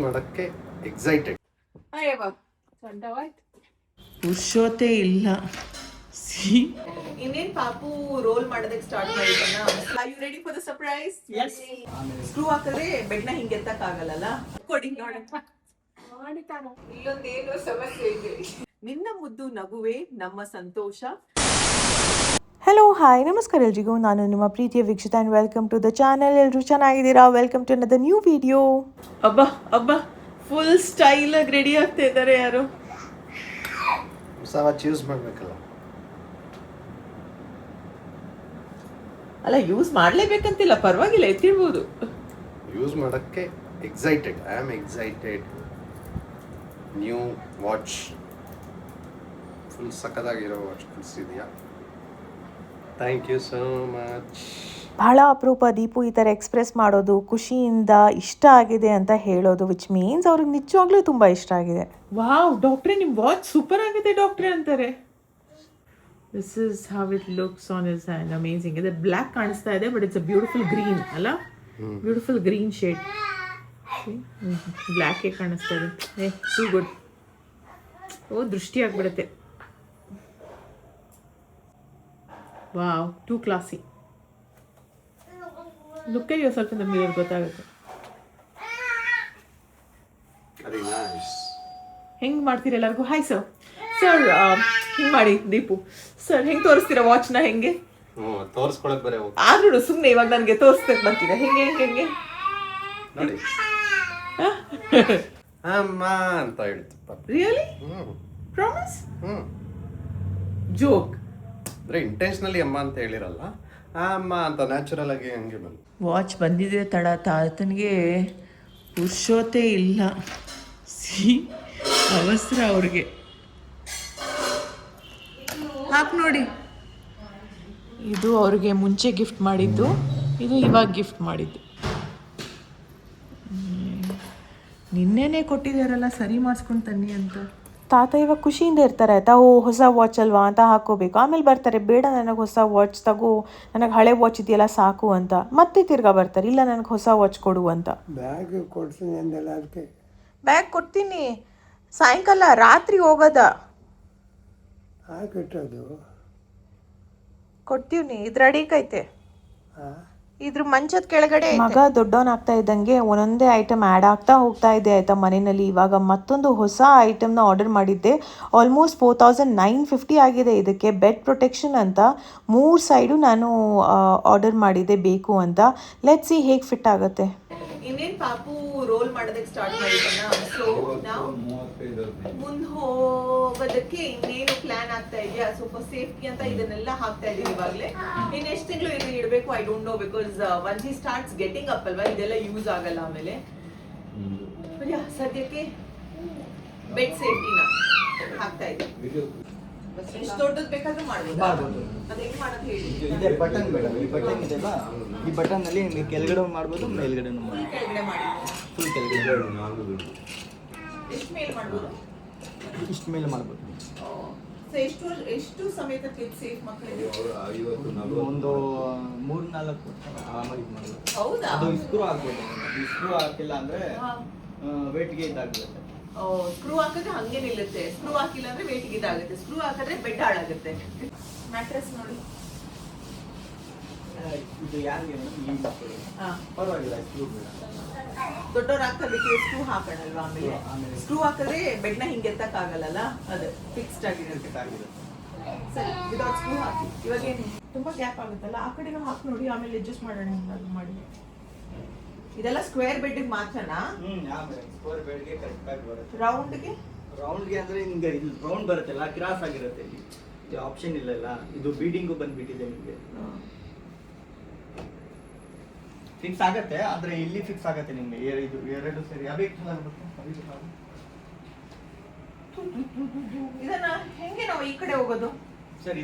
ಮಾಡೋಕ್ಕೆ ಎಕ್ಸೈಟೆಡ್. ಪುರುಷೋತೆ ಇಲ್ಲ. ಇನ್ನೇನ್ ಪಾಪು ರೋಲ್ ಮಾಡೋದಕ್ಕೆ ಸ್ಟಾರ್ಟ್ ಮಾಡಿದ್ದಾನ. Are you ready for the surprise? Yes. Screw ಹಾಕಿದ್ರೆ ಬೆಡ್ನ ಹಿಂಗೆ ಎತ್ತಕ್ ಆಗಲ್ಲ. ಕೊಡಿ ನೋಡಪ್ಪ. ಇಲ್ಲೊಂದೇನೋ ಸಮಸ್ಯೆ ಇದೆ. ನಿನ್ನ ಮುದ್ದು ನಗುವೆ ನಮ್ಮ ಸಂತೋಷ. ಹಲೋ ಹಾಯ್ ನಮಸ್ಕಾರ ಎಲ್ರಿಗೂ, ನಾನು ನಿಮ್ಮ ಪ್ರೀತಿಯ Vikshitha and welcome to the channel. ಎಲ್ಲರೂ ಚೆನ್ನಾಗಿದ್ದೀರಾ? Welcome to another new video. ಅಬ್ಬಾ ಫುಲ್ ಸ್ಟೈಲ್ ಆಗಿ ರೆಡಿ ಆಗ್ತಾ ಇದ್ದಾರೆ. ಯಾರು ಹೊಸ ವಾಚ್ ಯೂಸ್ ಮಾಡಬೇಕಲ್ಲ. ಅಲ್ಲ, ಯೂಸ್ ಮಾಡಲೇಬೇಕಂತಿಲ್ಲ, ಪರವಾಗಿಲ್ಲ, ಎತ್ತಿರ್ಬೋದು. ಯೂಸ್ ಮಾಡೋಕ್ಕೆ excited. I am excited. New watch, full ಸಕ್ಕದಾಗಿರೋ ವಾಚ್ ಕಳಿಸಿದ್ಯಾ. Thank you so much. ಬಹಳ ಅಪರೂಪ ದೀಪು ಈ ಥರ ಎಕ್ಸ್ಪ್ರೆಸ್ ಮಾಡೋದು, ಖುಷಿಯಿಂದ ಇಷ್ಟ ಆಗಿದೆ ಅಂತ ಹೇಳೋದು, ವಿಚ್ ಮೀನ್ಸ್ ಅವ್ರಿಗೆ ನಿಜವಾಗ್ಲೂ ತುಂಬ ಇಷ್ಟ ಆಗಿದೆ. ವಾವ್ ಡಾಕ್ಟ್ರೆ, ನಿಮ್ಮ ವಾಚ್ ಸೂಪರ್ ಆಗಿದೆ ಡಾಕ್ಟ್ರೆ ಅಂತಾರೆ. This is how it looks on his hand. Amazing ಇದೆ. ಬ್ಲ್ಯಾಕ್ ಕಾಣಿಸ್ತಾ ಇದೆ, but it's a beautiful green ಅಲ್ಲ, ಬ್ಯೂಟಿಫುಲ್ ಗ್ರೀನ್ ಶೇಡ್. ಬ್ಲ್ಯಾಕೇ ಕಾಣಿಸ್ತಾ ಇದೆ. Too good. ಓ, ದೃಷ್ಟಿ ಆಗ್ಬಿಡುತ್ತೆ. Wow, too classy. Look at yourself in the mirror, ಗೊತ್ತಾಗುತ್ತೆ. Very nice. ಹೆಂಗೆ ಮಾಡ್ತೀರಾ ಎಲ್ಲರಿಗೂ? Hi sir. ಸರ್ ಹಿಂಗೆ ಮಾಡಿ ದೀಪು ಸರ್, ಹೆಂಗೆ ತೋರಿಸ್ತೀರಾ ವಾಚ್ನ? ಹೆಂಗೆ ತೋರಿಸ್ಕೊಳಕ್ ಬರೇ ಹೋಗಿ ಆದ್ರೂ ಸುಮ್ಮನೆ ಇವಾಗ ನನಗೆ ತೋರಿಸ್ಬೇಕು ಬರ್ತೀರಾ? ಹೆಂಗೆ ಹೆಂಗೆ ಹೆಂಗೆ ನೋಡಿ. ಅಮ್ಮ ಅಂತ ಹೇಳ್ತು. ರಿಯಲಿ? ಪ್ರಾಮಿಸ್? ಜೋಕ್? ಅಂದ್ರೆ ಇಂಟೆನ್ಷನಲಿ ಅಮ್ಮ ಅಂತ ಹೇಳಿರಲ್ಲ, ಅಮ್ಮ ಅಂತ ನ್ಯಾಚುರಲ್ ಆಗಿ ಹಂಗೆ ಬಂದು. ವಾಚ್ ಬಂದಿದೆ ತಡ, ತಾತನಿಗೆ ಪುರುಷೋತೆ ಇಲ್ಲ. ಅವಸರ ಅವ್ರಿಗೆ. ಹಾಕ್ ನೋಡಿ, ಇದು ಅವ್ರಿಗೆ ಮುಂಚೆ ಗಿಫ್ಟ್ ಮಾಡಿದ್ದು, ಇದು ಇವಾಗ ಗಿಫ್ಟ್ ಮಾಡಿದ್ದು. ನಿನ್ನೆನೆ ಕೊಟ್ಟಿದ್ದಾರಲ್ಲ, ಸರಿ ಮಾಡಿಸ್ಕೊಂಡು ತನ್ನಿ ಅಂತ. ತಾತ ಇವಾಗ ಖುಷಿಯಿಂದ ಇರ್ತಾರೆ ಆಯಿತಾ. ಓ, ಹೊಸ ವಾಚ್ ಅಲ್ವಾ ಅಂತ ಹಾಕೋಬೇಕು. ಆಮೇಲೆ ಬರ್ತಾರೆ, ಬೇಡ ನನಗೆ ಹೊಸ ವಾಚ್ ತಗೋ, ನನಗೆ ಹಳೆ ವಾಚ್ ಇದೆಯಲ್ಲ ಸಾಕು ಅಂತ. ಮತ್ತೆ ತಿರ್ಗಾ ಬರ್ತಾರೆ, ಇಲ್ಲ ನನಗೆ ಹೊಸ ವಾಚ್ ಕೊಡು ಅಂತ. ಬ್ಯಾಗ್ ಕೊಡ್ತೀನಿ ಅಂದಲ್ಲ, ಅದಕ್ಕೆ ಬ್ಯಾಗ್ ಕೊಡ್ತೀನಿ, ಸಾಯಂಕಾಲ ರಾತ್ರಿ ಹೋಗೋದ ಹಾಕಿಟ್ಟೋದು. ಕೊಡ್ತೀವಿ, ಇದು ರೆಡಿಗೈತೆ, ಇದ್ರ ಮಂಚದ ಕೆಳಗಡೆ. ಮಗ ದೊಡ್ಡವನಾಗ್ತಾ ಇದ್ದಂಗೆ ಒಂದೊಂದೇ ಐಟಮ್ ಆ್ಯಡ್ ಆಗ್ತಾ ಹೋಗ್ತಾ ಇದೆ ಆಯಿತಾ ಮನೆಯಲ್ಲಿ. ಇವಾಗ ಮತ್ತೊಂದು ಹೊಸ ಐಟಮ್ನ ಆರ್ಡರ್ ಮಾಡಿದ್ದೆ. ಆಲ್ಮೋಸ್ಟ್ 4950 ಆಗಿದೆ. ಇದಕ್ಕೆ ಬೆಡ್ ಪ್ರೊಟೆಕ್ಷನ್ ಅಂತ 3 ಸೈಡು ನಾನು ಆರ್ಡರ್ ಮಾಡಿದ್ದೆ ಬೇಕು ಅಂತ. ಲೆಟ್ಸ್ ಸಿ ಹೇಗೆ ಫಿಟ್ ಆಗುತ್ತೆ. ಇನ್ನೇನ್ ಪಾಪು ರೋಲ್ ಮಾಡೋದಕ್ಕೆ ಸ್ಟಾರ್ಟ್ ಮಾಡಿದ್ದಾನ. ಸೊ ನಾವು ಮುಂದೆ ಹೋಗೋದಕ್ಕೆ ಇನ್ನೇನು ಪ್ಲಾನ್ ಆಗ್ತಾ ಇದೆಯಾ. ಸ್ವಲ್ಪ ಸೇಫ್ಟಿ ಅಂತ ಇದನ್ನೆಲ್ಲ ಹಾಕ್ತಾ ಇದೀವಿ ಇವಾಗಲೇ. ಇನ್ನು ಎಷ್ಟು ತಿಂಗಳು ಇದು ಇಡಬೇಕು I don't know, because once he starts getting up ಅಲ್ವಾ, ಇದೆಲ್ಲ ಯೂಸ್ ಆಗಲ್ಲ ಆಮೇಲೆ. ಸದ್ಯಕ್ಕೆ ಬೆಡ್ ಸೇಫ್ಟಿನ ಹಾಕ್ತಾ ಇದೀವಿ. ಎಷ್ಟು ದೊಡ್ಡದು ಬೇಕಾದ್ರೂ ಮಾಡ್ಬೋದು. ಅದು ಹೆಂಗ್ ಮಾಡೋದು ಹೇಳಿ. ಇದೆ ಬಟನ್ ಮೇಡಮ್, ಈ ಬಟನ್ ಇದೆಲ್ಲ, ಈ ಬಟನ್ ಅಲ್ಲಿ ನೀವು ಕೆಳಗಡೆ ಮಾಡ್ಬೋದು, ಮೇಲ್ಗಡೆನೂ ಮಾಡ್ಬೋದು. ಕೆಳಗಡೆ ಮಾಡಿ, ಫುಲ್ ಕೆಳಗಡೆ. ಎಷ್ಟು ಮೇಲೆ ಮಾಡ್ಬೋದು? ಇಷ್ಟು ಮೇಲೆ ಮಾಡ್ಬೋದು. ಎಷ್ಟು ಸಮೇತ ಸೇಫ್ ಮಕ್ಕಳಿಗೆ? ಒಂದು 3-4 ಆರಾಮಾಗಿ ಮಾಡ್ಬೋದು. ಹೌದಾ? ಅದು ಸ್ಕ್ರೂ ಹಾಕ್ಬೋದು. ಸ್ಕ್ರೂ ಹಾಕಿಲ್ಲ ಅಂದ್ರೆ ವೇಟ್ಗೆ ಇದಾಗುತ್ತೆ. ಸ್ಕ್ರೂ ಹಾಕಿದ್ರೆ ಹಂಗೆ ನಿಲ್ಲುತ್ತೆ, ಸ್ಕ್ರೂ ಹಾಕಿಲ್ಲ ಅಂದ್ರೆ ವೇಟಿಗೆ ಇದಾಗುತ್ತೆ. ಸ್ಕ್ರೂ ಹಾಕಿದ್ರೆ ಬೆಡ್ ಹಾಳಾಗುತ್ತೆ. ಮ್ಯಾಟ್ರೆಸ್ ನೋಡಿ, ಇದು ಯಾರಿಗೆ ಪರವಾಗಿಲ್ಲ, ಸ್ಕ್ರೂ ಬೇಡ. ದೊಡ್ಡವ್ರು ಹಾಕೋದಕ್ಕೆ ಸ್ಕ್ರೂ ಹಾಕೋಣಲ್ವಾ ಆಮೇಲೆ. ಸ್ಕ್ರೂ ಹಾಕಿದ್ರೆ ಬೆಡ್ನ ಹಿಂಗೆ ಎತ್ತಕ್ ಆಗಲ್ಲ, ಅದು ಫಿಕ್ಸ್ಡ್ ಆಗಿರುತ್ತೆ. ಸರಿ, ವಿದೌಟ್ ಸ್ಕ್ರೂ ಹಾಕಿ. ಇವಾಗ ಏನು ತುಂಬಾ ಗ್ಯಾಪ್ ಆಗುತ್ತಲ್ಲ, ಆ ಕಡೆನೂ ಹಾಕಿ ನೋಡಿ, ಆಮೇಲೆ ಅಡ್ಜಸ್ಟ್ ಮಾಡೋಣ. ಅದು ಮಾಡಿ. ಇದೆಲ್ಲ ಸ್ಕ್ವೇರ್ ಬೆಡ್ ಮಾತ್ರನಾ? ಸ್ಕ್ವೇರ್ ಬೆಡ್ಗೆ ಕರೆಕ್ಟ್ ಆಗಿ ಬರುತ್ತೆ. ರೌಂಡ್ಗೆ ಅಂದ್ರೆ ನಿಮ್ಗೆ ಇಲ್ಲಿ ರೌಂಡ್ ಬರುತ್ತಲ್ಲ, ಕ್ರಾಸ್ ಆಗಿರುತ್ತೆ. ಇಲ್ಲಿ ಆಪ್ಷನ್ ಇಲ್ಲ, ಇದು ಬೀಡಿಂಗು ಬಂದ್ಬಿಟ್ಟಿದೆ ನಿಮಗೆ. ಫಿಕ್ಸ್ ಆಗತ್ತೆ, ಆದ್ರೆ ಇಲ್ಲಿ ಫಿಕ್ಸ್ ಆಗತ್ತೆ ನಿಮ್ಗೆ. ಇದು ಎರಡು ಸೇರಿ ಇದನ್ನ ಹೆಂಗೆ ನಾವು ಈ ಕಡೆ ಹೋಗೋದು? ಸರ್,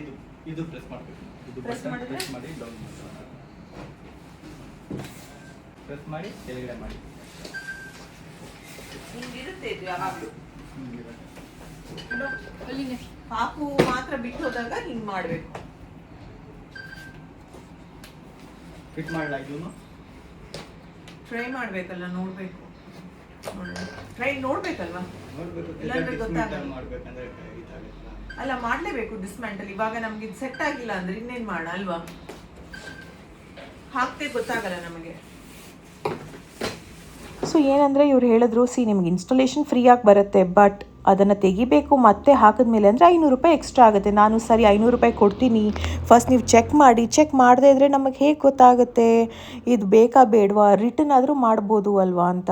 ಇದು ಪ್ರೆಸ್ ಮಾಡಬೇಕು. ಇದು ಬಟನ್ ಪ್ರೆಸ್ ಮಾಡಿ ಡೌನ್ ಪ್ರೆಸ್ ಮಾಡಿ ಕೆಳಗಡೆ ಮಾಡಿ. ಹಿಂಗಿರುತ್ತೆ ಇದು ಯಾವಾಗಲೂ. ಪಾಪು ಮಾತ್ರ ಬಿಟ್ಟು ಹೋದಾಗ ಹಿಂಗ್ ಮಾಡ್ಬೇಕು. ಫಿಟ್ ಮಾಡಲ್ಲ, ಇದನ್ನು ಟ್ರೈ ಮಾಡ್ಬೇಕಲ್ಲ, ನೋಡ್ಬೇಕು. ಟ್ರೈ ನೋಡ್ಬೇಕಲ್ವಾ? ನೋಡ್ಬೇಕು, ಇಲ್ಲಾಂದ್ರೆ dismantle ಗೊತ್ತಾಗಲ್ಲ. ಮಾಡ್ಬೇಕಂದ್ರೆ ಇದಾಗುತ್ತಲ್ಲ. ಅಲ್ಲ ಮಾಡ್ಲೇಬೇಕು ಡಿಸ್ಮ್ಯಾಂಟಲ್. ಇವಾಗ ನಮ್ಗೆ ಇದು ಸೆಟ್ ಆಗಿಲ್ಲ ಅಂದ್ರೆ ಇನ್ನೇನ್ ಮಾಡ ಅಲ್ವಾ? ಹಾಕ್ತೆ ಗೊತ್ತಾಗಲ್ಲ ನಮಗೆ. ಸೊ ಏನಂದರೆ ಇವ್ರು ಹೇಳಿದ್ರು, ನಿಮ್ಗೆ ಇನ್ಸ್ಟಾಲೇಷನ್ ಫ್ರೀಯಾಗಿ ಬರುತ್ತೆ, ಬಟ್ ಅದನ್ನು ತೆಗಿಬೇಕು ಮತ್ತೆ ಹಾಕಿದ್ಮೇಲೆ ಅಂದರೆ 500 ರೂಪಾಯಿ ಎಕ್ಸ್ಟ್ರಾ ಆಗುತ್ತೆ. ನಾನು ಸರಿ 500 ರೂಪಾಯಿ ಕೊಡ್ತೀನಿ, ಫಸ್ಟ್ ನೀವು ಚೆಕ್ ಮಾಡಿ, ಚೆಕ್ ಮಾಡದೇ ಇದ್ದರೆ ನಮಗೆ ಹೇಗೆ ಗೊತ್ತಾಗುತ್ತೆ ಇದು ಬೇಕಾ ಬೇಡವಾ, ರಿಟರ್ನ್ ಆದರೂ ಮಾಡ್ಬೋದು ಅಲ್ವಾ ಅಂತ.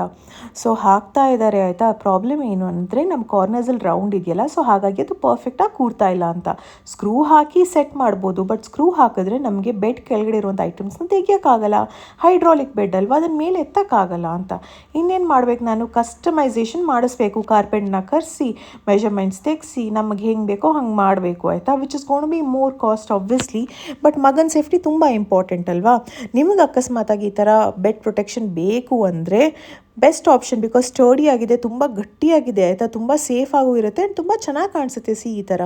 ಸೊ ಹಾಕ್ತಾ ಇದ್ದಾರೆ ಆಯಿತಾ. ಪ್ರಾಬ್ಲಮ್ ಏನು ಅಂದರೆ ನಮ್ಮ ಕಾರ್ನರ್ಸಲ್ಲಿ ರೌಂಡ್ ಇದೆಯಲ್ಲ, ಸೊ ಹಾಗಾಗಿ ಅದು ಪರ್ಫೆಕ್ಟಾಗಿ ಕೂರ್ತಾ ಇಲ್ಲ ಅಂತ. ಸ್ಕ್ರೂ ಹಾಕಿ ಸೆಟ್ ಮಾಡ್ಬೋದು, ಬಟ್ ಸ್ಕ್ರೂ ಹಾಕಿದ್ರೆ ನಮಗೆ ಬೆಡ್ ಕೆಳಗಡೆ ಇರುವಂಥ ಐಟಮ್ಸ್ನ ತೆಗಿಯೋಕ್ಕಾಗಲ್ಲ. ಹೈಡ್ರಾಲಿಕ್ ಬೆಡ್ ಅಲ್ವಾ, ಅದನ್ನ ಮೇಲೆ ಎತ್ತಕ್ಕಾಗಲ್ಲ ಅಂತ. ಇನ್ನೇನು ಮಾಡ್ಬೇಕು, ನಾನು ಕಸ್ಟಮೈಸೇಷನ್ ಮಾಡಿಸ್ಬೇಕು, ಕಾರ್ಪೆಂಟ್ನ ಕರೆಸಿ ಮೆಜರ್ಮೆಂಟ್ಸ್ ತೆಗೆಸಿ ನಮಗೆ ಹೆಂಗೆ ಬೇಕೋ ಹಂಗೆ ಮಾಡಬೇಕು ಆಯಿತಾ. Which is gonna be more cost obviously, but ಮಗನ ಸೇಫ್ಟಿ ತುಂಬ ಇಂಪಾರ್ಟೆಂಟ್ ಅಲ್ವಾ. ನಿಮಗೆ ಅಕಸ್ಮಾತಾಗಿ ಈ ಥರ ಬೆಡ್ ಪ್ರೊಟೆಕ್ಷನ್ ಬೇಕು ಅಂದರೆ ಬೆಸ್ಟ್ ಆಪ್ಷನ್, ಬಿಕಾಸ್ ಸ್ಟರ್ಡಿ ಆಗಿದೆ, ತುಂಬ ಗಟ್ಟಿಯಾಗಿದೆ ಆಯಿತಾ, ತುಂಬ ಸೇಫ್ ಆಗೂ ಇರುತ್ತೆ ಆ್ಯಂಡ್ ತುಂಬ ಚೆನ್ನಾಗಿ ಕಾಣಿಸುತ್ತೆ ಈ ಥರ.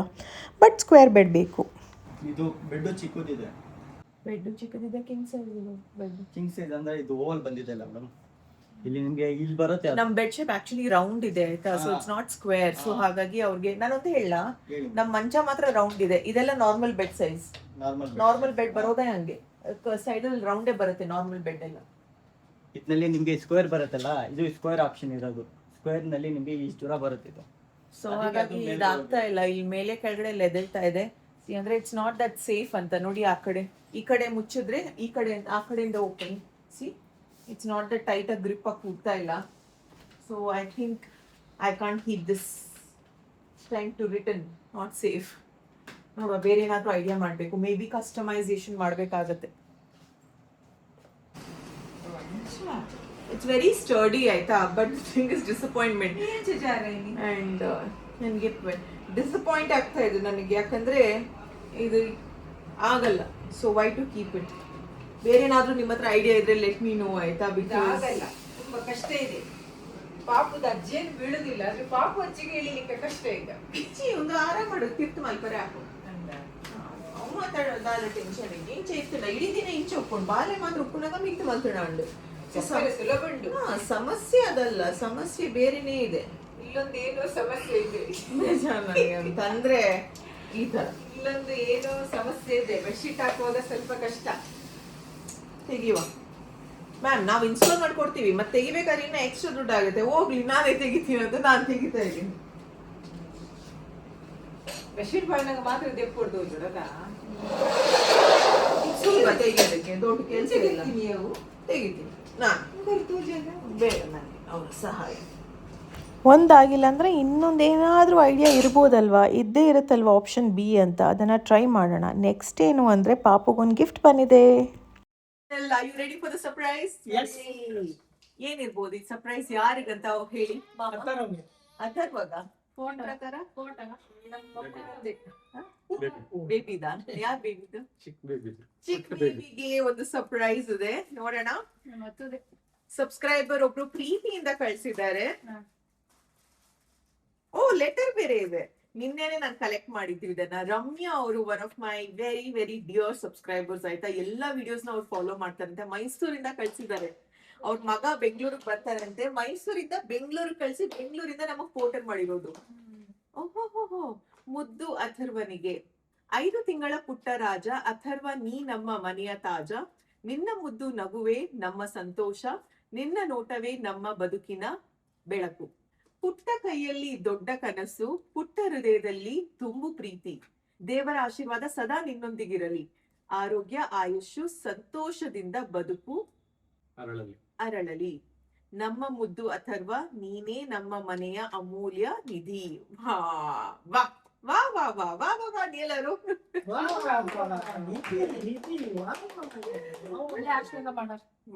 ಬಟ್ ಸ್ಕ್ವೇರ್ ಬೆಡ್ ಬೇಕು. ಇದು ಬೆಡ್ ಚಿಕ್ಕದಿದೆ. ಬೆಡ್ ಚಿಕ್ಕದಿದೆ, king size bed. King size ಅಂದ್ರೆ ಇದು ಓವಲ್ ಬಂದಿದೆ ಅಲ್ಲ ಮೇಡಮ್, ಇಲ್ಲಿ ನಿಮ್ಗೆ ಇಲ್ಲಿ ಬರುತ್ತೆ. ನಮ್ ಬೆಡ್ ಶೇಪ್ ಆಕ್ಚುಲಿ ರೌಂಡ್ ಇದೆ ಆಯ್ತಾ, so it's not square. So ಹಾಗಾಗಿ ಅವ್ರಿಗೆ ನಾನೊಂದು ಹೇಳ, ನಮ್ ಮಂಚ ಮಾತ್ರ ರೌಂಡ್ ಇದೆ, ಇದೆಲ್ಲ normal bed size. Normal bed ಬರೋದೇ ಹಂಗೆ ಸೈಡ್ ಅಲ್ಲಿ ರೌಂಡೇ ಬರುತ್ತೆ ನಾರ್ಮಲ್ ಬೆಡ್ ಎಲ್ಲ. ಇದರಲ್ಲಿ ನಿಮ್ಗೆ ಸ್ಕ್ವೇರ್ ಬರುತ್ತಲ್ಲ, ಇದು ಸ್ಕ್ವೇರ್ ಆಪ್ಷನ್ ಇರೋದು. ಸ್ಕ್ವೇರ್ ನಲ್ಲಿ ನಿಮ್ಗೆ ಇಷ್ಟು ದೂರ ಬರುತ್ತೆ ಇದು. ಸೊ ಹಾಗಾಗಿ ಇದಾಗ್ತಾ ಇಲ್ಲ, ಇಲ್ಲಿ ಮೇಲೆ ಕೆಳಗಡೆ ಎದೆಳ್ತಾ ಇದೆ. ಅಂದ್ರೆ ಇಟ್ಸ್ ನಾಟ್ ದಟ್ ಸೇಫ್ ಅಂತ ನೋಡಿ. ಈ ಕಡೆ ಮುಚ್ಚಿದ್ರೆ ಈ ಕಡೆ ಆ ಕಡೆಯಿಂದ open. See, it's not the tight ಆಗಿ ಗ್ರಿಪ್ ಆಗಿ ಕೂಗ್ತಾ ಇಲ್ಲ. So I think I can't keep this time to return, not safe. ನೋಡುವ, ಬೇರೆ ಏನಾದರೂ ಐಡಿಯಾ ಮಾಡಬೇಕು, ಮೇ ಬಿ ಕಸ್ಟಮೈಸೇಷನ್ ಮಾಡಬೇಕಾಗತ್ತೆ. ಇಟ್ಸ್ ವೆರಿ ಸ್ಟರ್ಡಿ ಆಯ್ತಾ, but thing is disappointment. And ನನಗೆ ಡಿಸಪಾಯಿಂಟ್ ಆಗ್ತಾ ಇದೆ ನನಗೆ, ಯಾಕಂದರೆ ಇದು ಆಗಲ್ಲ. So why to keep it? ಬೇರೆ ಏನಾದರೂ ನಿಮ್ಮ ಹತ್ರ ಐಡಿಯಾ ಇದ್ರೆ ಲೆಟ್ ಮೀ ನೋ ಆಯ್ತಾ. ಆಗಲ್ಲ, ತುಂಬಾ ಕಷ್ಟ ಇದೆ. ಪಾಪದ ಅಜ್ಜಿಯನ್ನು ಬೀಳುದಿಲ್ಲ, ಆದ್ರೆ ಪಾಪು ಅಜ್ಜಿಗೆ ಇಳಿಲಿಕ್ಕೆ ಕಷ್ಟ ಈಗ. ಇಚ್ಚಿ ಒಂದು ಆರಾಮ್ ಮಾಡು, ತಿರ್ತು ಮಲ್ಪರೆ ಹಾಕು. ಅವು ಮಾತಾಡೋದಾದ ಟೆನ್ಷನ್ ಇದೆ. ಇಂಚೆ ಇರ್ತಿಲ್ಲ ಇಡೀ ದಿನ ಇಂಚೆ ಒಪ್ಕೊಂಡು ಬಾಲೆ ಮಾತ್ರ ಒಪ್ಕೊಂಡಾಗ ಮಿಕ್ತು ಮಲ್ತಣ ಅಂಡು. ಸುಲಭ ಉಂಟು. ಸಮಸ್ಯೆ ಅದಲ್ಲ, ಸಮಸ್ಯೆ ಬೇರೆನೇ ಇದೆ. ಇಲ್ಲೊಂದು ಏನೋ ಸಮಸ್ಯೆ ಇದೆ ಅಂತಂದ್ರೆ ಈ ತರ ಇಲ್ಲೊಂದು ಏನೋ ಸಮಸ್ಯೆ ಇದೆ. ಬೆಡ್ಶೀಟ್ ಹಾಕುವಾಗ ಸ್ವಲ್ಪ ಕಷ್ಟ. ತೆಗಿಯುವ ಮ್ಯಾಮ್, ನಾವು ಇನ್ಸ್ಟಾಲ್ ಮಾಡ್ಕೊಡ್ತೀವಿ, ಮತ್ತೆ ತೆಗಿಬೇಕಾದ್ರೆ ಇನ್ನ ಎಕ್ಸ್ಟ್ರಾ ದುಡ್ಡು ಆಗುತ್ತೆ. ಹೋಗ್ಲಿ, ನಾನೇ ತೆಗಿತೀನಿ ಅಂತ ನಾನು ತೆಗಿತಾ ಇದ್ದೀನಿ. ಬೆಡ್ಶೀಟ್ ಬಾಳಿನಾಗ ಮಾತ್ರ ದೆಪ್ಪೊಡ್ದು ಹೋಗ್ಬಿಡದ. ಸುಲಭ ತೆಗಿಯೋದಕ್ಕೆ, ದೊಡ್ಡ ಕೆಲಸ ಇಲ್ಲ. ನೀವು ತೆಗಿತೀನಿ ನಾನು, ಬೇಡ ನನಗೆ ಅವರ ಸಹಾಯ. ಒಂದಾಗಿಲ್ಲ ಅಂದರೆ ಇನ್ನೊಂದೇನಾದರೂ ಐಡಿಯಾ ಇರ್ಬೋದಲ್ವಾ, ಇದ್ದೇ ಇರುತ್ತಲ್ವ ಆಪ್ಷನ್ ಬಿ ಅಂತ. ಅದನ್ನು ಟ್ರೈ ಮಾಡೋಣ. ನೆಕ್ಸ್ಟ್ ಏನು ಅಂದರೆ ಪಾಪುಗೊಂದು ಗಿಫ್ಟ್ ಬಂದಿದೆ. Are you ready for the surprise? Yes. ಏನಿರ್ಬೋದು ಈ ಸರ್ಪ್ರೈಸ್? ಯಾರಿಗಂತ ಹೇಳಿ. ಅಥರ್ವಾಗ ಫೋನ್ ಪ್ರಕಾರ ಬೇಬಿದಾ? ಯಾರ್ ಬೇಬಿದು? ಚಿಕ್ಕ ಬೇಬಿಗೆ ಒಂದು ಸರ್ಪ್ರೈಸ್ ಇದೆ, ನೋಡೋಣ. ಸಬ್ಸ್ಕ್ರೈಬರ್ ಒಬ್ರು ಪ್ರೀತಿಯಿಂದ ಕಳ್ಸಿದ್ದಾರೆ. ಓ, ಲೆಟರ್ ಬೇರೆ ಇದೆ. ನಿನ್ನೆನೆ ನಾನು ಕಲೆಕ್ಟ್ ಮಾಡಿದ್ವಿ ಇದನ್ನ. ರಮ್ಯಾ ಅವರು one of my very very dear subscribers ಆಯ್ತಾ. ಎಲ್ಲಾ ವಿಡಿಯೋಸ್ ನ ಅವ್ರು ಫಾಲೋ ಮಾಡ್ತಾರಂತೆ. ಮೈಸೂರಿಂದ ಕಳ್ಸಿದ್ದಾರೆ. ಅವ್ರ ಮಗ ಬೆಂಗಳೂರಿಗೆ ಬರ್ತಾರಂತೆ. ಮೈಸೂರಿಂದ ಬೆಂಗಳೂರಿಗೆ ಕಳ್ಸಿ ಬೆಂಗಳೂರಿಂದ ನಮಗ್ ಫೋಟೋ ಮಾಡಿರೋದು. ಓಹೋ, ಮುದ್ದು ಅಥರ್ವನಿಗೆ 5 ತಿಂಗಳ ಪುಟ್ಟ ರಾಜ ಅಥರ್ವ, ನೀ ನಮ್ಮ ಮನೆಯ ತಾಜ. ನಿನ್ನ ಮುದ್ದು ನಗುವೆ ನಮ್ಮ ಸಂತೋಷ, ನಿನ್ನ ನೋಟವೇ ನಮ್ಮ ಬದುಕಿನ ಬೆಳಕು. ಪುಟ್ಟ ಕೈಯಲ್ಲಿ ದೊಡ್ಡ ಕನಸು, ಪುಟ್ಟ ಹೃದಯದಲ್ಲಿ ತುಂಬು ಪ್ರೀತಿ. ದೇವರ ಆಶೀರ್ವಾದ ಸದಾ ನಿನ್ನೊಂದಿಗಿರಲಿ. ಆರೋಗ್ಯ, ಆಯುಷು, ಸಂತೋಷದಿಂದ ಬದುಕು ಅರಳಲಿ. ನಮ್ಮ ಮುದ್ದು ಅಥರ್ವ, ನೀನೇ ನಮ್ಮ ಮನೆಯ ಅಮೂಲ್ಯ ನಿಧಿ. ವಾ ವಾ ವಾ ವಾ ವಾ ವಾ ವಾ ವಾ ಎಲ್ಲರೂ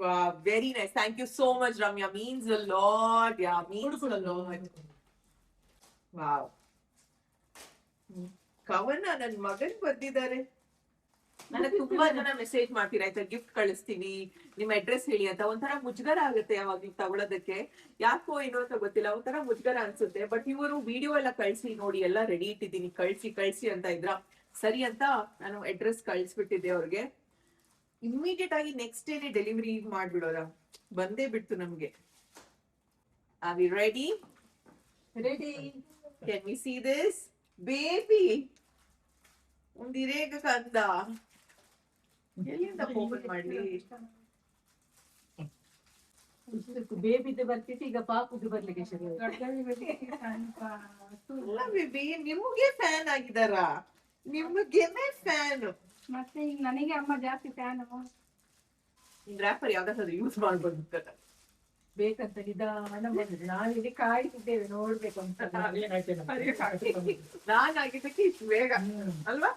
wow, very nice. Thank you so much, Ramya. Means a lot. Yeah, means a lot. Wow. ಕವನ ನನ್ನ ಮಗನ್ ಬರ್ದಿದ್ದಾರೆ. ನನಗೆ ತುಂಬಾ ಜನ ಮೆಸೇಜ್ ಮಾಡ್ತೀರಾ ಆಯ್ತಾ, ಗಿಫ್ಟ್ ಕಳಿಸ್ತೀವಿ, ನಿಮ್ ಅಡ್ರೆಸ್ ಹೇಳಿ ಅಂತ. ಒಂಥರ ಮುಜುಗರ ಆಗುತ್ತೆ ಯಾವಾಗ ತಗೊಳೋದಕ್ಕೆ, ಯಾಕೋ ಏನೋ ಅಂತ ಗೊತ್ತಿಲ್ಲ, ಒಂಥರ ಮುಜುಗರ ಅನ್ಸುತ್ತೆ. ಬಟ್ ಇವರು ವಿಡಿಯೋ ಎಲ್ಲ ಕಳ್ಸಿ ನೋಡಿ, ಎಲ್ಲ ರೆಡಿ ಇಟ್ಟಿದ್ದೀನಿ, ಕಳ್ಸಿ ಅಂತ ಇದ್ರ. ಸರಿ ಅಂತ ನಾನು ಅಡ್ರೆಸ್ ಕಳ್ಸಿಬಿಟ್ಟಿದ್ದೆ ಅವ್ರಿಗೆ. ಇಮ್ಮಿಡಿಯೇಟ್ ಆಗಿ ನೆಕ್ಸ್ಟ್ ಡೇನೆ ಡೆಲಿವರಿ ಮಾಡ್ಬಿಡೋರ, ಬಂದೇ ಬಿಡ್ತು ನಮ್ಗೆ. Are we ready? Ready. Can we see this? Baby! ಒಂದಿರೇಗ ಕಂದ. ಎಲ್ಲಿಂದ ಓಪನ್ ಮಾಡ್ಲಿ? ಬೇಬಿದು ಬರ್ತಿತ್ತು, ಈಗ ಪಾಪುದು ಬರ್ಲಿಕ್ಕೆ ಶುರು ಅಲ್ಲ ಬೇಬಿ, ನಿಮ್ಗೆ ಫ್ಯಾನ್ ಆಗಿದಾರ? ನಿಮ್ಗೆನೆ ಫ್ಯಾನ್. ಮತ್ತೆ ಈಗ ನನಗೆ ಅಮ್ಮ ಜಾಸ್ತಿ ಫ್ಯಾನ್ ರ್ಯಾಪರ್ ಯಾವ್ದಾದ್ರು ಯೂಸ್ ಮಾಡ್ಬೋದು ಬೇಕಂತ ನಿಧಾನ ಬಂದಿದೆ. ನಾವಿಲ್ಲಿ ಕಾಯ್ತಿದ್ದೇವೆ ನೋಡ್ಬೇಕು ಅಂತ. ನಾನಾಗಿದ್ದಕ್ಕೆ ಇಷ್ಟು ಬೇಗ ಅಲ್ವಾ?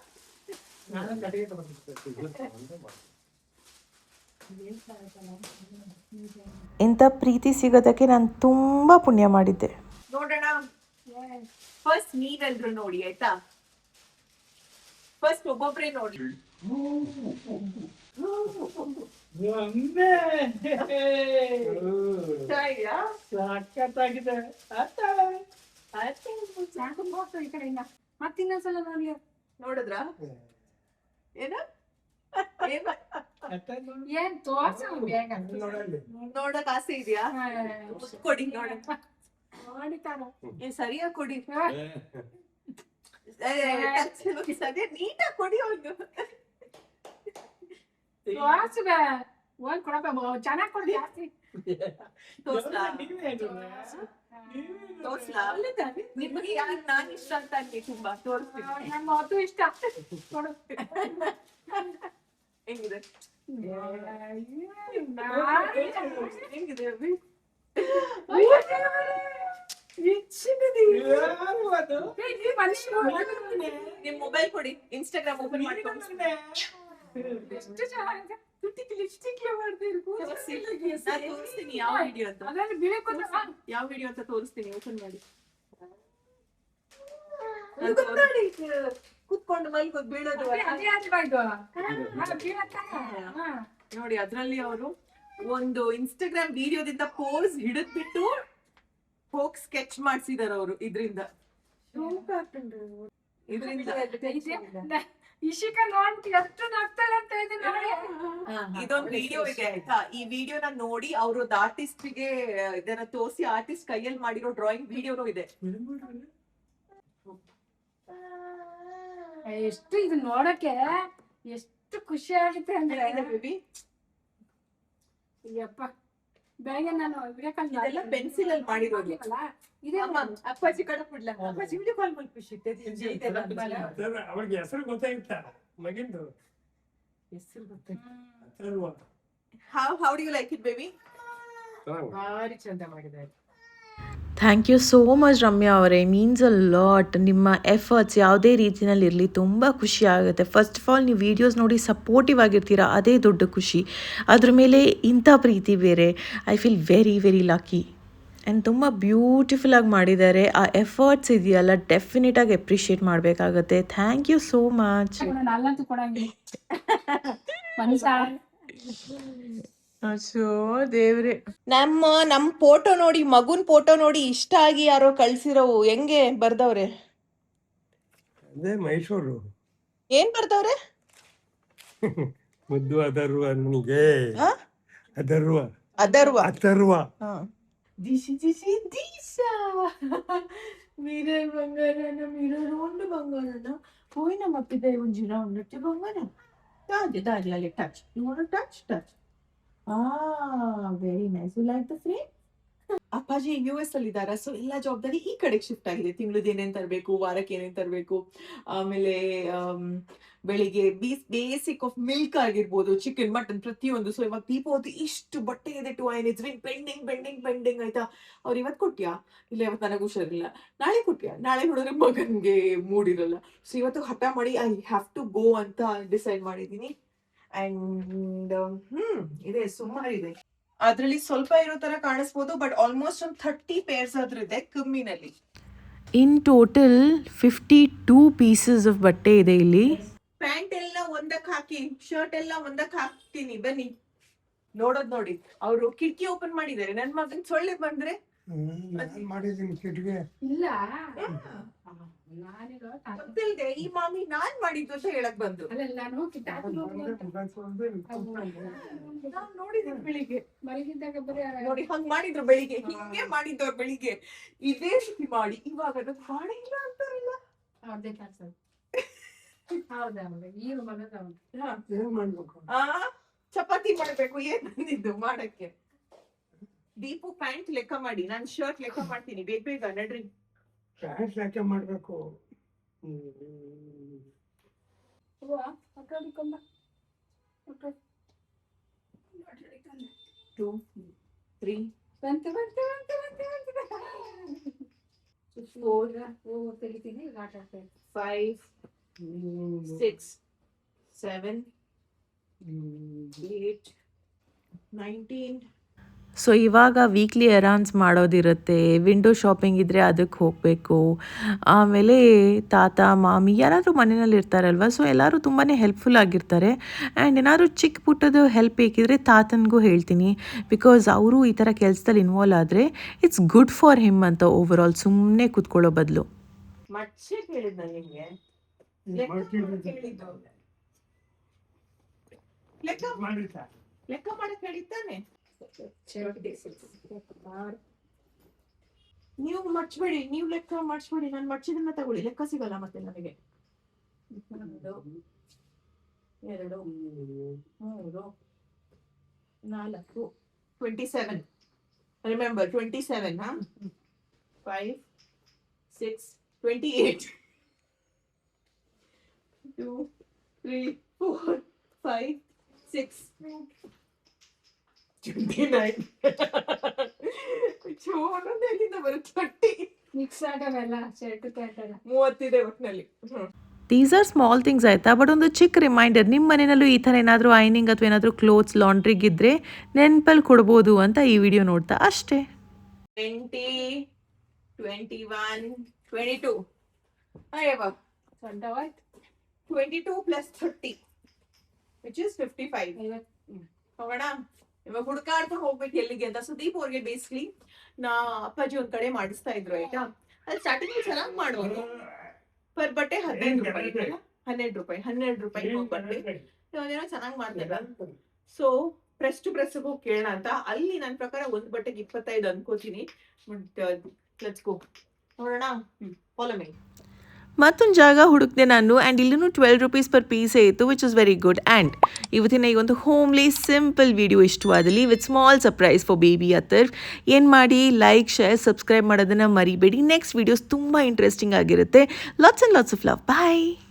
ಇಂಥ ಪ್ರೀತಿ ಸಿಗೋದಕ್ಕೆ ನಾನು ತುಂಬ ಪುಣ್ಯ ಮಾಡಿದ್ದೆ. ನೋಡೋಣ. ಫಸ್ಟ್ ನೀವೆಲ್ರು ನೋಡಿ ಆಯ್ತಾ? ಫಸ್ಟ್ ಒಬ್ಬೊಬ್ರೆ ನೋಡಿ. ಸಖತ್ತಾಗಿದೆ. ಈ ಕಡೆಯಿಂದ ಮತ್ತಿನ್ನೊಂದ್ಸಲ ನೋಡಿ. ನೋಡಿದ್ರ ಏನ ಏನ್ ತೋರ್ಸ ಬೇಗ ನೋಡಕ್ ಆಸೆ ಇದೆಯಾ? ಕೊಡಿ ನೋಡ. ನೋಡಿತಾರ ಸರಿಯಾಗಿ ಕೊಡಿ. ಸರಿಯಾಗಿ ನೀಟಾಗಿ ಕೊಡಿ. ಒಂದು ತೋರ್ಸ್ಬೇ ಒಂದ್ ಕೊಡಪ್ಪ ಚೆನ್ನಾಗ್ ಕೊಡಿ. ಜಾಸ್ತಿ ತೋರ್ಸ್ಲಾ? ನಿಮಗೆ ಯಾರು ನಾನ್ ಇಷ್ಟ ಅಂತ ಅಲ್ಲಿ ತುಂಬಾ ತೋರಿಸ್ತೀನಿ. ನಮ್ಮ ಅದು ಇಷ್ಟ ಕೊಡು. ಹೆಂಗಿದೆ? ಹೆಂಗಿದೆ ಅಭಿ? ನಿಮ್ ಮೊಬೈಲ್ ಕೊಡಿ, ಇನ್ಸ್ಟಾಗ್ರಾಮ್ ಓಪನ್ ಮಾಡ್ಕೊಂಡು. ಎಷ್ಟು ಚೆನ್ನಾಗಿದೆ. ತುಟಿಗೆ ಲಿಪ್ಸ್ಟಿಕ್ ತೋರಿಸ್ತೀನಿ ಯಾವ ವಿಡಿಯೋ ಅಂತ. ಅದ್ರಲ್ಲಿ ಬೀಳಕ್ಕೆ ಯಾವ ವಿಡಿಯೋ ಅಂತ ತೋರಿಸ್ತೀನಿ. ಓಪನ್ ಮಾಡಿ. ಕುತ್ಕೊಂಡು ಮಲ್ಕೋದ್ ಬೀಳೋದು ನೋಡಿ. ಅದ್ರಲ್ಲಿ ಅವರು ಒಂದು ಇನ್ಸ್ಟಾಗ್ರಾಮ್ ವಿಡಿಯೋದಿಂದ ಪೋಸ್ ಹಿಡಿದ್ಬಿಟ್ಟು ಹೋಗಿ ಸ್ಕೆಚ್ ಮಾಡ್ಸಿದಾರ ಅವರು. ಇದರಿಂದ ಇಶಿಕಾ ನೋಡಿ ಎಷ್ಟು ನಗ್ತಾಳೆ ಅಂತ ಇದೆ ನೋಡಿ. ಇದೊಂದು ವಿಡಿಯೋ ಇದೆ ಆಯ್ತಾ? ಈ ವಿಡಿಯೋನ ನೋಡಿ ಅವರು ಆರ್ಟಿಸ್ಟ್ ಗೆ ಇದನ್ನ ತೋರಿಸಿ ಆರ್ಟಿಸ್ಟ್ ಕೈಯಲ್ಲಿ ಮಾಡಿರೋ ಡ್ರಾಯಿಂಗ್ ವಿಡಿಯೋನು ಇದೆ. ಎಷ್ಟು ಇದು ನೋಡಕ್ಕೆ ಎಷ್ಟು ಖುಷಿ ಆಗುತ್ತೆ ಅಂದ್ರೆ ಬೇಬಿ. ಯಪ್ಪ ಬೆಳಗ್ಗೆ ನಾನು ಇದೆಲ್ಲ ಪೆನ್ಸಿಲ್ ಅಲ್ಲಿ ಮಾಡಿರೋದು. ಇದೇ ಅಪ್ಪಾಜಿ ಕಡೆ ಬಿಡ್ಲ. ಅಪ್ಪಾಜಿ ವಿಡಿಯೋ ಕಾಲ್ ಮಾಡಿ ಖುಷಿ ಅವ್ರಿಗೆ ಹೆಸರು ಗೊತ್ತಾಗಿತ್ತ ಮಗಿಂದು ಹೆಸರು ಗೊತ್ತಾಯ್ತು. How do you like it baby? ಭಾರಿ ಚಂದ ಮಾಡಿದ್ದಾರೆ. Thank you so much Ramya ಅವರೇ, ಮೀನ್ಸ್ ಅ ಲಾಟ್. ನಿಮ್ಮ ಎಫರ್ಟ್ಸ್ ಯಾವುದೇ ರೀತಿಯಲ್ಲಿ ಇರಲಿ ತುಂಬ ಖುಷಿ ಆಗುತ್ತೆ. ಫಸ್ಟ್ ಆಫ್ ಆಲ್ ನೀವು ವೀಡಿಯೋಸ್ ನೋಡಿ ಸಪೋರ್ಟಿವ್ ಆಗಿರ್ತೀರಾ, ಅದೇ ದೊಡ್ಡ ಖುಷಿ. ಅದ್ರ ಮೇಲೆ ಇಂಥ ಪ್ರೀತಿ ಬೇರೆ. I feel very very lucky. And ತುಂಬ ಬ್ಯೂಟಿಫುಲ್ಲಾಗಿ ಮಾಡಿದ್ದಾರೆ. ಆ ಎಫರ್ಟ್ಸ್ ಇದೆಯಲ್ಲ ಡೆಫಿನೆಟಾಗಿ ಅಪ್ರಿಷಿಯೇಟ್ ಮಾಡಬೇಕಾಗತ್ತೆ. Thank you so much. ನಲ್ಲಂತೂ ಕೊಡಂಗಿಲ್ಲ ಮನುಷ್ಯ. ಅಯ್ಯೋ ದೇವ್ರೆ. ನಮ್ ಫೋಟೋ ನೋಡಿ, ಮಗುನ್ ಫೋಟೋ ನೋಡಿ ಇಷ್ಟ ಆಗಿ ಯಾರೋ ಕಳ್ಸಿರೋವು. ಹೆಂಗೆ ಬರ್ದವ್ರೆ? ಅದೇ ಮೈಸೂರು ಏನ್ ಬರ್ದವ್ರೆ? ಮುದ್ದು ಅದರ್ವ ನಿನಗೆ ಹಾ? ಅದರ್ವ ಅದರ್ವ. ಅಥರ್ವ ದಿಶಿ ದಿಶಿ ದಿಶ ಮೀರೆ ಬಂಗಾರನ ಮೀರೋಂಡು ಬಂಗಾರನ ಹೋಯ್ನ ಮಪ್ಪಿದೆ ಒಂಜಿನ ಉನ್ನಟ್ಟಿ ಬಂಗಾರ. ದಾದಿ ದಾದಿ ಅಲ್ಲಿ touch. You want touch touch. Very nice. You like the frame? ಅಪ್ಪಾಜಿ US ಅಲ್ಲಿ ಇದಾರ. ಸೊ ಎಲ್ಲಾ ಜವಾಬ್ದಾರಿ ಈ ಕಡೆಗೆ ಶಿಫ್ಟ್ ಆಗಿದೆ. ತಿಂಗಳದ ಏನೇನ್ ತರಬೇಕು, ವಾರಕ್ಕೆ ಏನೇನ್ ತರಬೇಕು, ಆಮೇಲೆ ಬೆಳಿಗ್ಗೆ ಬೇಸಿಕ್ ಆಫ್ ಮಿಲ್ಕ್ ಆಗಿರ್ಬೋದು, ಚಿಕನ್ ಮಟನ್ ಪ್ರತಿಯೊಂದು. ಸೊ ಇವಾಗ ದೀಪಾವಳಿ ಇಷ್ಟು ಬಟ್ಟೆ ಇದೆ to iron. It's been pending ಆಯ್ತಾ? ಅವ್ರು ಇವತ್ತು ಕೊಟ್ಯಾ? ಇಲ್ಲ ಇವತ್ತು ನನಗೆ ಹುಷಾರಿಲ್ಲ. ನಾಳೆ ಕೊಟ್ಯಾ? ನಾಳೆ ನೋಡಿದ್ರೆ ಮಗನ್ಗೆ ಮೂಡಿರಲ್ಲ. ಸೊ ಇವತ್ತು ಹಠ ಮಾಡಿ ಐ ಹ್ಯಾವ್ ಟು ಗೋ ಅಂತ ಡಿಸೈಡ್ ಮಾಡಿದೀನಿ. ಅಂಡ್ ಇದೆ, ಸುಮಾರಿದೆ. ಅದ್ರಲ್ಲಿ ಸ್ವಲ್ಪ ಇರೋ ತರ ಕಾಣಿಸ್ಬೋದು, ಬಟ್ ಆಲ್ಮೋಸ್ಟ್ ಒಂದು 30 ಪೇರ್ಸ್ ಆದ್ರೂ ಇದೆ ಕಮ್ಮಿನಲ್ಲಿ. ಇನ್ ಟೋಟಲ್ 52 ಪೀಸಸ್ ಆಫ್ ಬಟ್ಟೆ ಇದೆ ಇಲ್ಲಿ. ಪ್ಯಾಂಟ್ ಎಲ್ಲ ಒಂದಕ್ಕೆ ಹಾಕಿ, ಶರ್ಟ್ ಎಲ್ಲ ಒಂದಕ್ಕೆ ಹಾಕ್ತೀನಿ, ಬನ್ನಿ ನೋಡೋದ್ ನೋಡಿ. ಅವರು ಕಿಟಕಿ ಓಪನ್ ಮಾಡಿದ್ದಾರೆ. ನನ್ ಮಗನ್ ಸೊಳ್ಳೆ ಬಂದ್ರೆ ಮಾಡಿದ್ದೀನಿ ಕಿಟ್ಗೆ. ಇಲ್ಲ ನಾನೀಗ ಗೊತ್ತಿಲ್ದೆ ಈ ಮಾಮಿ ನಾನ್ ಮಾಡಿದ್ದು ಅಂತ ಹೇಳಕ್ ಬಂದು. ನಾನು ನಾನ್ ನೋಡಿದ್ದೀನಿ ಬೆಳಿಗ್ಗೆ ಮಲಗಿದ್ದಾಗ ಬರೀ ನೋಡಿ ಹಂಗ್ ಮಾಡಿದ್ರು ಬೆಳಿಗ್ಗೆ, ಹಿಂಗೆ ಮಾಡಿದ್ದವ್ರು ಬೆಳಿಗ್ಗೆ ಇದೇ ರೀತಿ ಮಾಡಿ ಇವಾಗ ಅದು ಮಾಡಿಲ್ಲ ಅಂತಾರಲ್ಲ. ಅವ್ರದೇ ಕೆಲಸ. ಹೌದಾ ಈಗ ಮಗದ ಏನ್ ಮಾಡ್ಬೇಕು? ಆ ಚಪಾತಿ ಮಾಡ್ಬೇಕು, ಏನ್ ಬಂದಿದ್ದು ಮಾಡಕ್ಕೆ. ದೀಪು ಪ್ಯಾಂಟ್ ಲೆಕ್ಕ ಮಾಡಿ, ನಾನ್ ಶರ್ಟ್ ಲೆಕ್ಕ ಮಾಡ್ತೀನಿ, ಬೇಗ ಬೇಗ ನಡ್ರಿ. ಕ್ಲಾಸ್ ಲೆಕ್ಕ ಮಾಡ್ಬೇಕು. Two, three, ತೆಗಿತೀನಿ ಈಗ ಆಟ ಆಡ್ತೇನೆ. 5, 6, 7, 8, 19. ಸೊ ಇವಾಗ ವೀಕ್ಲಿ ಎರಾನ್ಸ್ ಮಾಡೋದಿರುತ್ತೆ, ವಿಂಡೋ ಶಾಪಿಂಗ್ ಇದ್ದರೆ ಅದಕ್ಕೆ ಹೋಗಬೇಕು. ಆಮೇಲೆ ತಾತ ಮಾಮಿ ಯಾರಾದರೂ ಮನೆಯಲ್ಲಿ ಇರ್ತಾರಲ್ವ, ಸೊ ಎಲ್ಲರೂ ತುಂಬಾ ಹೆಲ್ಪ್ಫುಲ್ ಆಗಿರ್ತಾರೆ. ಆ್ಯಂಡ್ ಏನಾದರೂ ಚಿಕ್ಕ ಪುಟ್ಟದು ಹೆಲ್ಪ್ ಬೇಕಿದ್ರೆ ತಾತನಿಗೂ ಹೇಳ್ತೀನಿ, ಬಿಕಾಸ್ ಅವರು ಈ ಥರ ಕೆಲಸದಲ್ಲಿ ಇನ್ವಾಲ್ವ್ ಆದರೆ ಇಟ್ಸ್ ಗುಡ್ ಫಾರ್ ಹಿಮ್ ಅಂತ ಓವರ್ ಆಲ್, ಸುಮ್ಮನೆ ಕೂತ್ಕೊಳ್ಳೋ ಬದಲು. ಮಚ್ಚೆ ಕೇಳಿದ್ ನಾನು ನಿಮ್ಗೆ ಲೆಕ್ಕ ಮಾಡಕ್ ಹೇಳಿದ್ದಾನೆ. ನೀವು ಮರ್ಚ್ಬೇಡಿ, ನೀವು ಲೆಕ್ಕ ಮಾಡಿಸ್ಬೇಡಿ, ನಾನು ಮರ್ಚಿದನ್ನ ತಗೊಳ್ಳಿ, ಲೆಕ್ಕ ಸಿಗಲ್ಲ ಮತ್ತೆ ನನಗೆ. 1, 2, 3, 4, 27. ರಿಮೆಂಬರ್ 27, ಹಾ? 5, 6, 28. 2, 3, 4, 5, 6, 29. ಒಂದೊಂದು ಎಲ್ಲಿಂದ ಬರುತ್ತೆ 30. ಮಿಕ್ಸ್ ಆಗವೆಲ್ಲ ಶರ್ಟ್ ಪ್ಯಾಂಟ್ ಎಲ್ಲ 30 ಒಟ್ಟಿನಲ್ಲಿ. ದೀಸ್ ಆರ್ ಸ್ಮಾಲ್ ಥಿಂಗ್ಸ್ ಆಯಿತಾ, ಬಟ್ ಒಂದು ಚಿಕ್ಕ ರಿಮೈಂಡರ್, ನಿಮ್ಮ ಮನೆಯಲ್ಲೂ ಈ ಥರ ಏನಾದರೂ ಐನಿಂಗ್ ಅಥವಾ ಏನಾದರೂ ಕ್ಲೋತ್ಸ್ ಲಾಂಡ್ರಿಗಿದ್ರೆ ನೆನಪಲ್ಲಿ ಕೊಡ್ಬೋದು ಅಂತ ಈ ವಿಡಿಯೋ ನೋಡ್ತಾ ಅಷ್ಟೇ. 20, 21, 22. ಅಯ್ಯವ್ವ, 22 plus 30, which is 55. ಹೋಗೋಣ ಇವಾಗ ಹುಡುಕಾಡ್ತಾ ಹೋಗ್ಬೇಕು ಎಲ್ಲಿಗೆ ಅಂತ. ಸುದೀಪ್ ಅವ್ರಿಗೆ ಬೇಸಿಕ್ಲಿ ಅಪ್ಪಾಜಿ ಒಂದ್ ಕಡೆ ಮಾಡಿಸ್ತಾ ಇದ್ರು ಆಯ್ತಾ. ಅಲ್ಲಿ ಸ್ಟಾರ್ಟಿಂಗ್ ಚೆನ್ನಾಗಿ ಮಾಡೋರು, ಪರ್ ಬಟ್ಟೆ 15 ರೂಪಾಯಿ ಇದೆಯಲ್ಲ, 12 ರೂಪಾಯಿ ಹೋಗಿ ಬಟ್ಟೆ ಇವಾಗೇನೋ ಚೆನ್ನಾಗಿ ಮಾಡ್ತಿಲ್ಲ. ಸೊ ಪ್ರೆಸ್ ಟು ಪ್ರೆಸ್ ಹೋಗಿ ಕೇಳೋಣ ಅಂತ. ಅಲ್ಲಿ ನನ್ನ ಪ್ರಕಾರ ಒಂದ್ ಬಟ್ಟೆಗೆ 25 ಅನ್ಕೋತೀನಿ. ಲೆಟ್ಸ್ ಗೋ, ನೋಡೋಣ. Follow me. ಮತ್ತೊಂದು ಜಾಗ ಹುಡುಕ್ದೆ ನಾನು, ಆ್ಯಂಡ್ ಇಲ್ಲೂ 12 ರೂಪೀಸ್ ಪರ್ ಪೀಸೇ ಇತ್ತು, which is very good. And ಇವತ್ತಿನ ಈ ಒಂದು ಹೋಮ್ಲಿ ಸಿಂಪಲ್ ವಿಡಿಯೋ ಇಷ್ಟವಾದಲ್ಲಿ with small surprise for baby other. ಏನು ಮಾಡಿ, ಲೈಕ್, ಶೇರ್, ಸಬ್ಸ್ಕ್ರೈಬ್ ಮಾಡೋದನ್ನು ಮರಿಬೇಡಿ. ನೆಕ್ಸ್ಟ್ ವೀಡಿಯೋಸ್ ತುಂಬ ಇಂಟ್ರೆಸ್ಟಿಂಗ್ ಆಗಿರುತ್ತೆ. Lots and lots of love. Bye.